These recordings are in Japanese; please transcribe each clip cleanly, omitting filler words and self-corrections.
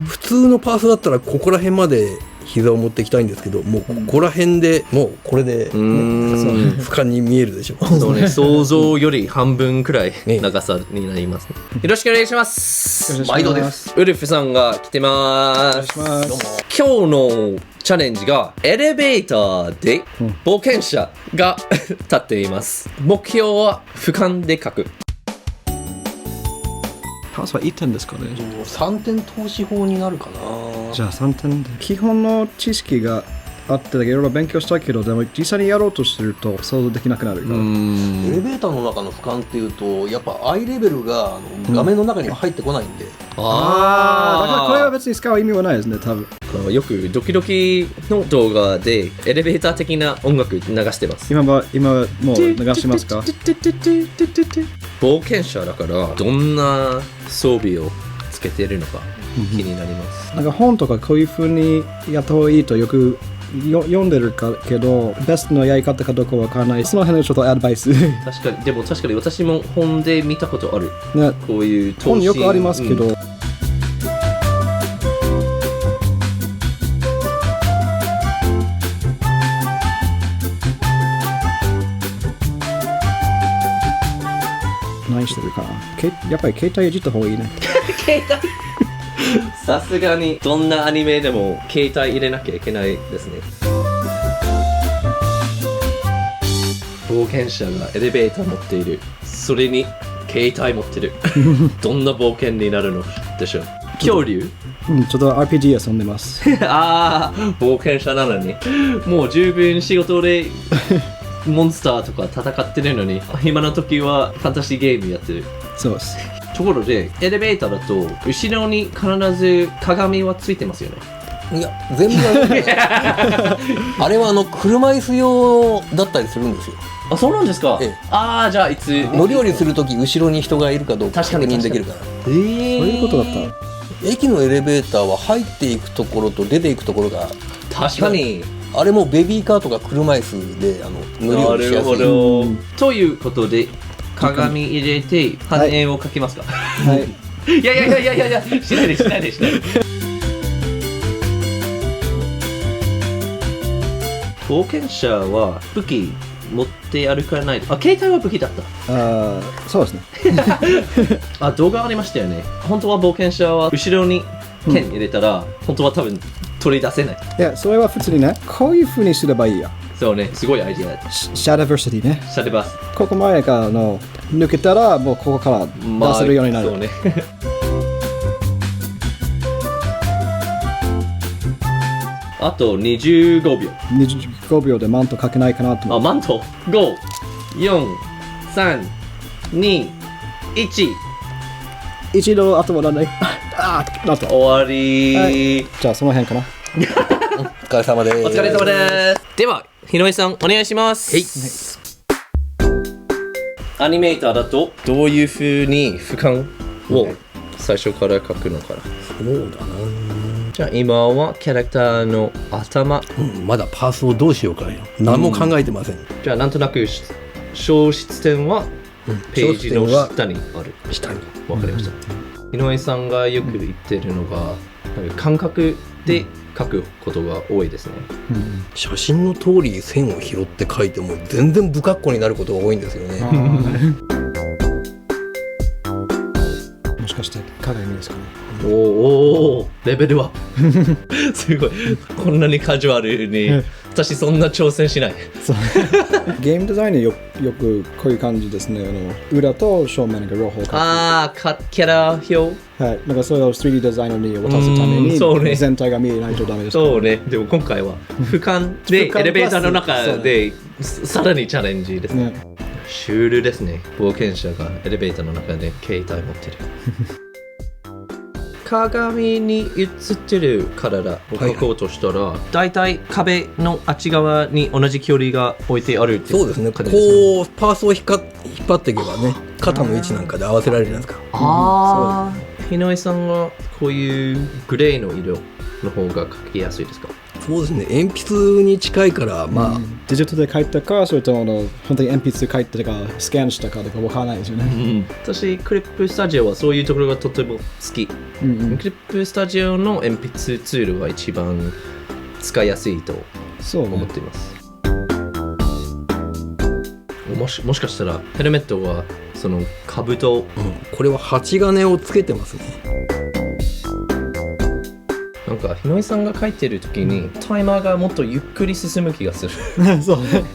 普通のパースだったらここら辺まで膝を持っていきたいんですけど、もうここら辺でもうこれで、ね、俯瞰に見えるでしょ。そうね、想像より半分くらい長さになります、ね。よろしくお願いします。毎度です。ウルフさんが来てます。今日のチャレンジがエレベーターで冒険者が立っています。目標は俯瞰で書く。パスは1点ですかね。3点投資法になるかな。じゃあ3点で。基本の知識があっていろいろ勉強したけど、でも実際にやろうとすると想像できなくなるから。エレベーターの中の俯瞰っていうと、やっぱアイレベルが画面の中には入ってこないんで。だからこれは別に使う意味はないですね、多分。よくドキドキの動画でエレベーター的な音楽流してます。今もう流しますか？冒険者だからどんな装備をつけているのか気になります。なんか本とかこういう風にやった方がいいとよく読んでるけど、ベストのやり方かどうかわからない。その辺のちょっとアドバイス。確かに私も本で見たことある。ね、こういう投資本よくありますけど。何してるかな。やっぱり携帯いじった方がいいね。携帯さすがにどんなアニメでも携帯入れなきゃいけないですね。冒険者がエレベーター持っている。それに携帯持ってる。どんな冒険になるのでしょう。恐竜？ちょっと RPG 遊んでます。ああ、冒険者なのにもう十分仕事でモンスターとか戦ってるのに、今の時はファンタジーゲームやってる。そうです。ところでエレベーターだと後ろに必ず鏡はついてますよね。いや、全部あれは車椅子用だったりするんですよ。あ、そうなんですか。ああ、じゃあいつ乗り降りするとき後ろに人がいるかどうか確認できるから。そういうことだった。駅のエレベーターは入っていくところと出ていくところが、確かにあれもベビーカーとか車椅子で乗り降りしやすい。なるほど。ということで鏡入れて羽をかけますか。はい。いやしないで。冒険者は武器持って歩かない。あ、携帯は武器だった。そうですね。あ、動画ありましたよね。本当は冒険者は後ろに剣入れたら、本当は多分取り出せない。いや、それは普通にね、こういう風にすればいいや。そうね、すごいアイデア。シャダバーシティね。シャダバース。ここ前から抜けたら、もうここから出せるようになる。そうね。あと25秒。25秒でマントかけないかなと思って。あ、マント ?5、4、3、2、1。一度後はなんない。なった。終わり、はい、じゃあその辺かな。お疲れ様です。お疲れ様です。では、日野井さん、お願いします。アニメーターだと、どういう風に俯瞰を最初から描くのかな。そうだな。じゃあ今はキャラクターの頭、まだパースをどうしようかよ。何も考えてません。じゃあなんとなく消失点はページの下にある。下に。わかりました。井上さんがよく言ってるのが、感覚で描くことが多いですね。写真の通り線を拾って描いても全然不格好になることが多いんですよね。もしかして鏡ですかね。おレベルアップ。すごい。こんなにカジュアルに私そんな挑戦しない。ゲームデザインでよくこういう感じですね。裏と正面が両方描く。ああ、キャラ表。はい。なんかそれを 3D デザイナーに渡すために全体が見えないとダメです。そうね。でも今回は俯瞰でエレベーターの中でさらにチャレンジですね。シュールですね。冒険者がエレベーターの中で携帯持ってる。鏡に映ってる体を描こうとしたら、だいたい壁のあっち側に同じ距離が置いてあるっていう。そうですね。こうパースを引っ張っていけばね、肩の位置なんかで合わせられるじゃないですか。日野井さんはこういうグレーの色の方が描きやすいですか？そうですね、鉛筆に近いからまあ、デジタルで書いたか、それとも本当に鉛筆で書いたか、スキャンしたかとかわからないですよね。私クリップスタジオはそういうところがとても好き、クリップスタジオの鉛筆ツールが一番使いやすいとそう思っています。もしかしたらヘルメットはその兜、これは針金をつけてますね。なんか日野井さんが書いてる時にタイマーがもっとゆっくり進む気がする。そうね。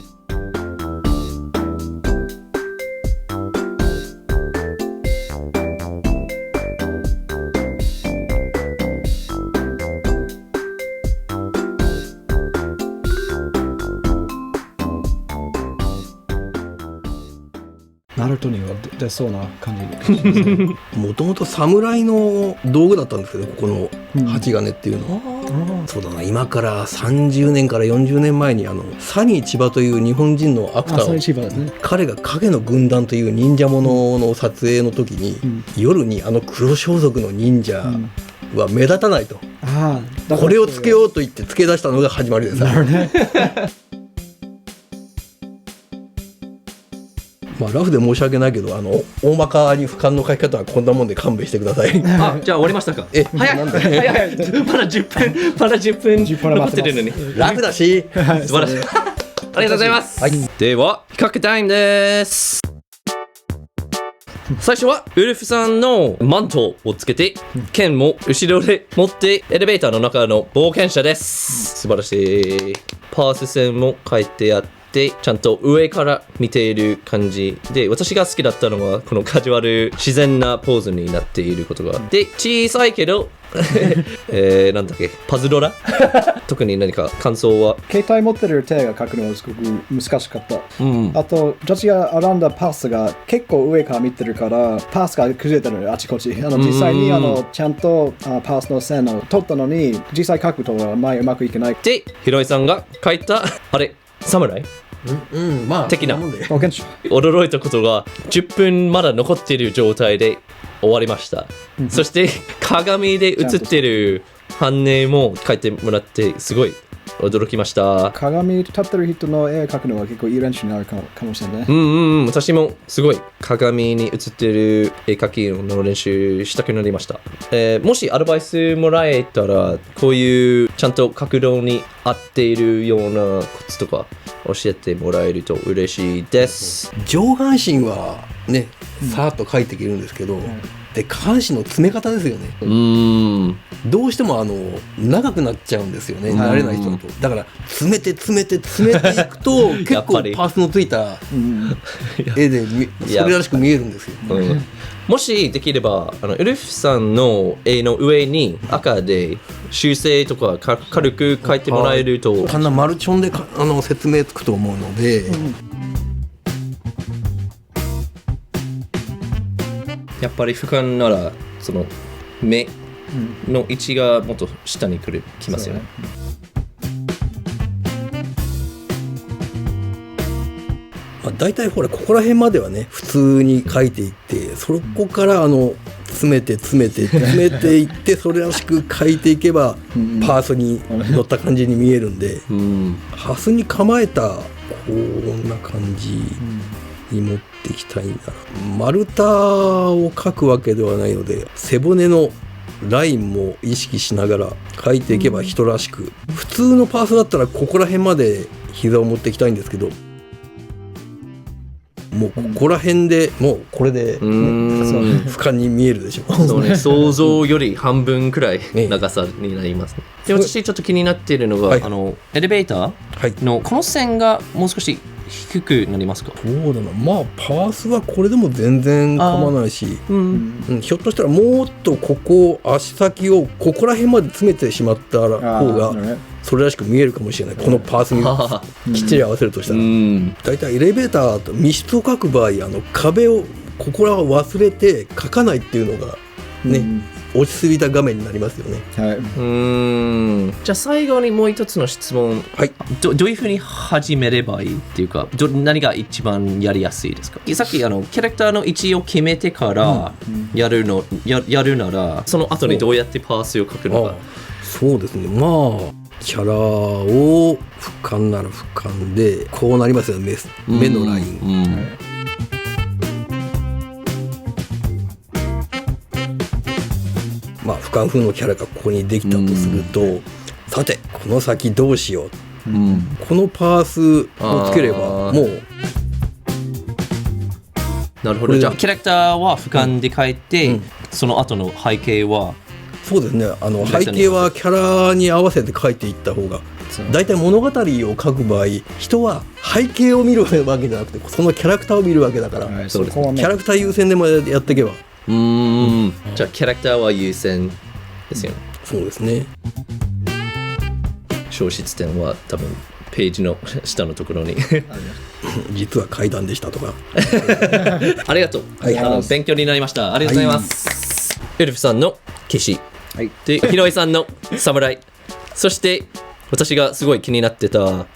ナルトには出そうな感じ。もともと侍の道具だったんですけど、ここの針金っていうのは、そうだな、今から30年から40年前にサニー千葉という日本人のアクタサニー千葉ーですね。彼が影の軍団という忍者ものの撮影の時に、夜に黒装束の忍者は目立たないと、これをつけようと言ってつけ出したのが始まりです。まあ、ラフで申し訳ないけど大まかに俯瞰の書き方はこんなもんで勘弁してください。じゃあ終わりましたか。早いまだ10分残ってるのにラフだし素晴らしい。ありがとうございます、では比較タイムです。最初はウルフさんのマントをつけて剣も後ろで持ってエレベーターの中の冒険者です、素晴らしい。パース線も書いてあってちゃんと上から見ている感じで、私が好きだったのはこのカジュアル自然なポーズになっていることがで、小さいけどなんだっけ、パズドラ特に何か感想は。携帯持ってる手が書くのはすごく難しかった、あと私が選んだパスが結構上から見てるからパスが崩れてるあちこち、実際にちゃんとパスの線を取ったのに実際書くとは前うまくいけないで、ヒロイさんが書いたあれ侍まあ的な驚いたことが10分まだ残っている状態で終わりました、そして鏡で映ってる反応も書いてもらってすごい驚きました。鏡に立ってる人の絵を描くのは結構いい練習になるかもしれないね。私もすごい鏡に映ってる絵描きの練習したくなりました。もしアドバイスもらえたらこういうちゃんと角度に合っているようなコツとか教えてもらえると嬉しいです。上半身はねさーっと描いていけるんですけど、で下半身の詰め方ですよね。どうしても長くなっちゃうんですよね、慣れない人だと。だから詰めていくと結構パースのついた絵でそれらしく見えるんですよ。もしできればウルフさんの絵の上に赤で修正とか軽く書いてもらえると、こんなマルチョンで説明つくと思うので、やっぱり俯瞰ならその目の位置がもっと下にきますよね。だいたいほらここら辺まではね普通に描いていって、そこから詰めていってそれらしく描いていけばパースに乗った感じに見えるんで、ハスに構えたこんな感じに持っていきたいんだな。丸太を描くわけではないので背骨のラインも意識しながら描いていけば人らしく、普通のパースだったらここら辺まで膝を持っていきたいんですけど、もうここら辺でもうこれで、俯瞰に見えるでしょ。そうね、想像より半分くらい長さになりますね。で、私ちょっと気になっているのが、エレベーターのこの線がもう少し低くなりますか？そうだな、まあパースはこれでも全然構わないし、ひょっとしたらもっと足先をここら辺まで詰めてしまった方がそれらしく見えるかもしれない。このパースにきっちり合わせるとしたら、だいたいエレベーターと密室を描く場合壁をここらは忘れて描かないっていうのがね、落ちすぎた画面になりますよね。じゃあ最後にもう一つの質問、どういうふうに始めればいいっていうか、何が一番やりやすいですか？さっきキャラクターの位置を決めてからやるなら、その後にどうやってパースを書くのか。そうですね、まあキャラを俯瞰なら俯瞰でこうなりますよね、目のライン。まあ俯瞰風のキャラがここにできたとすると、さてこの先どうしよう、このパースをつければもう。なるほど。じゃあキャラクターは俯瞰で描いて、その後の背景はそうですね、背景はキャラに合わせて描いていった方が、だいたい物語を描く場合人は背景を見るわけじゃなくてそのキャラクターを見るわけだから、そうですね、キャラクター優先でもやっていけば。じゃあキャラクターは優先ですよね。そうですね。消失点は多分ページの下のところに実は階段でしたとかありがとう、勉強になりました。ありがとうございます、エルフさんの騎士、でヒロイさんの侍、そして私がすごい気になってた、まあ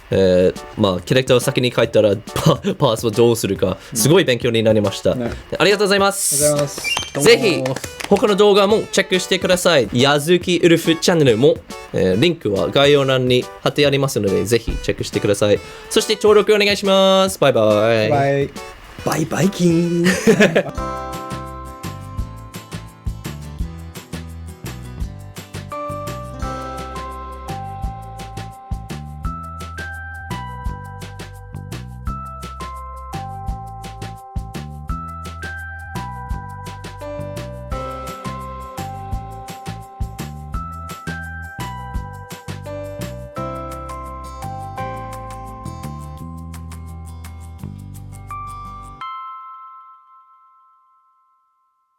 キャラクターを先に書いたらパースをどうするかすごい勉強になりました、ありがとうございます。ぜひ他の動画もチェックしてください。やずきウルフチャンネルも、リンクは概要欄に貼ってありますのでぜひチェックしてください。そして登録お願いします。バイバイ。バイバイキン